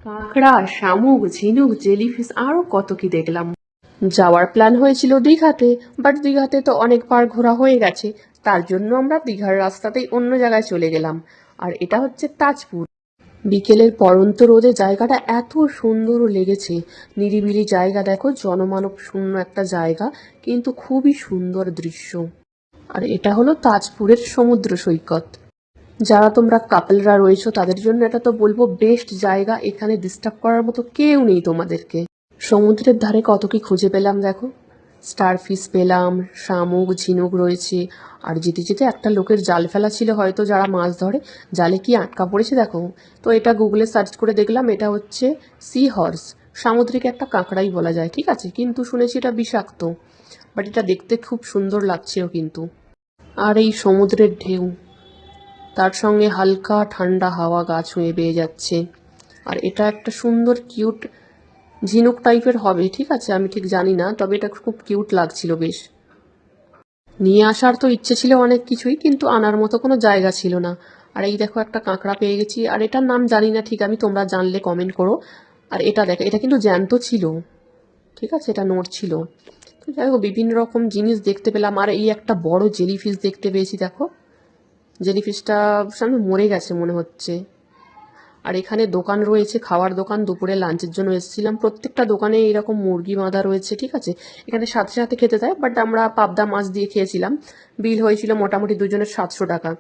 কাঁকড়া, শামুক, ঝিনুক, জেলিফিশ আরো কত কি দেখলাম। যাওয়ার প্ল্যান হয়েছিল দীঘাতে, বাট দীঘাতে তো অনেকবার ঘোরা হয়ে গেছে। তার জন্য আমরা দীঘার রাস্তাতেই অন্য জায়গায় চলে গেলাম। আর এটা হচ্ছে তাজপুর। বিকেলের পড়ন্ত রোদে জায়গাটা এত সুন্দর লেগেছে। নিরিবিলি জায়গা, দেখো, জনমানব শূন্য একটা জায়গা, কিন্তু খুবই সুন্দর দৃশ্য। আর এটা হলো তাজপুরের সমুদ্র সৈকত। যারা তোমরা কাপলরা রয়েছো তাদের জন্য এটা তো বলবো বেস্ট জায়গা। এখানে ডিস্টার্ব করার মতো কেউ নেই তোমাদেরকে। সমুদ্রের ধারে কত কি খুঁজে পেলাম দেখো। স্টারফিশ পেলাম, শামুক, ঝিনুক রয়েছে। আর যেতে যেতে একটা লোকের জাল ফেলা ছিল, হয়তো যারা মাছ ধরে, জালে কি আটকা পড়েছে দেখো। তো এটা গুগলে সার্চ করে দেখলাম, এটা হচ্ছে সি হর্স, সামুদ্রিক একটা কাঁকড়াই বলা যায়, ঠিক আছে, কিন্তু শুনেছি এটা বিষাক্ত। বাট এটা দেখতে খুব সুন্দর লাগছেও কিন্তু। আর এই সমুদ্রের ঢেউ, তার সঙ্গে হালকা ঠান্ডা হাওয়া গা ছুঁয়ে বেয়ে যাচ্ছে। আর এটা একটা সুন্দর কিউট ঝিনুক টাইপের হবে, ঠিক আছে, আমি ঠিক জানি না, তবে এটা খুব কিউট লাগছিল বেশ। নিয়ে আসার তো ইচ্ছে ছিল অনেক কিছুই, কিন্তু আনার মতো কোনো জায়গা ছিল না। আর এই দেখো একটা কাঁকড়া পেয়ে গেছি, আর এটার নাম জানি না ঠিক আমি, তোমরা জানলে কমেন্ট করো। আর এটা দেখো, এটা কিন্তু জ্যান্ত ছিল, ঠিক আছে, এটা নড়ছিল। তো যাই হোক, বিভিন্ন রকম জিনিস দেখতে পেলাম। আর এই একটা বড় জেলিফিশ দেখতে পেয়েছি, দেখো, জেলিফিশটা সামনে মরে গেছে মনে হচ্ছে। আর এখানে দোকান রয়েছে, খাওয়ার দোকান। দুপুরে লাঞ্চের জন্য এসেছিলাম, প্রত্যেকটা দোকানে এরকম মুরগি বাঁধা রয়েছে, ঠিক আছে। এখানে সাথে সাথে খেতে দেয়, বাট আমরা পাবদা মাছ দিয়ে খেয়েছিলাম। বিল হয়েছিল মোটামুটি দুজনের 700 টাকা।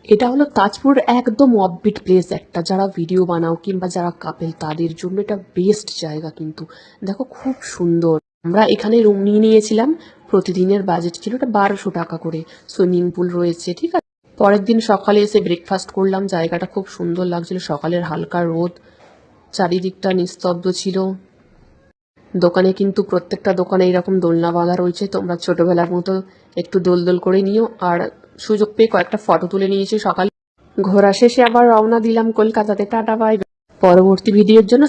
এটা হলো তাজপুর, একদম অফবিট প্লেস একটা। যারা ভিডিও বানাও কিংবা যারা কাপেল, তাদের জন্য এটা বেস্ট জায়গা কিন্তু। দেখো খুব সুন্দর। আমরা এখানে রুম নিয়ে নিয়েছিলাম, প্রতিদিনের বাজেট ছিল এটা 1200 টাকা করে। সুইমিং পুল রয়েছে, ঠিক আছে। পরের দিন সকালে এসে ব্রেকফাস্ট করলাম, জায়গাটা খুব সুন্দর লাগছিল। সকালের হালকা রোদ, চারিদিকটা নিস্তব্ধ ছিল। দোকানে কিন্তু প্রত্যেকটা দোকানে এরকম দোলনা বাঁধা রয়েছে, তোমরা ছোটবেলার মতো একটু দোল দোল করে নিও। আর সুযোগ পেয়ে কয়েকটা ফটো তুলে নিয়েছি সকালে। ঘোরা শেষে আবার রওনা দিলাম কলকাতাতে। Tata bye. পরবর্তী ভিডিওর জন্য